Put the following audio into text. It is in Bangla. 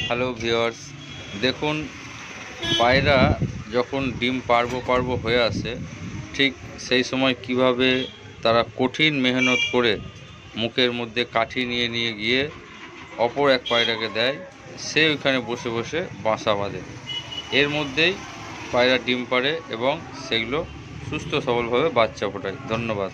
হ্যালো ভিউয়ার্স, দেখুন পায়রা যখন ডিম পারবো হয়ে আসে, ঠিক সেই সময় কিভাবে তারা কঠিন মেহনত করে মুখের মধ্যে কাঠি নিয়ে নিয়ে গিয়ে অপর এক পায়রাকে দেয়, সে ওইখানে বসে বসে বাসা বাঁধে। এর মধ্যেই পায়রা ডিম পাড়ে এবং সেগুলো সুস্থ সবলভাবে বাচ্চা ফোটায়। ধন্যবাদ।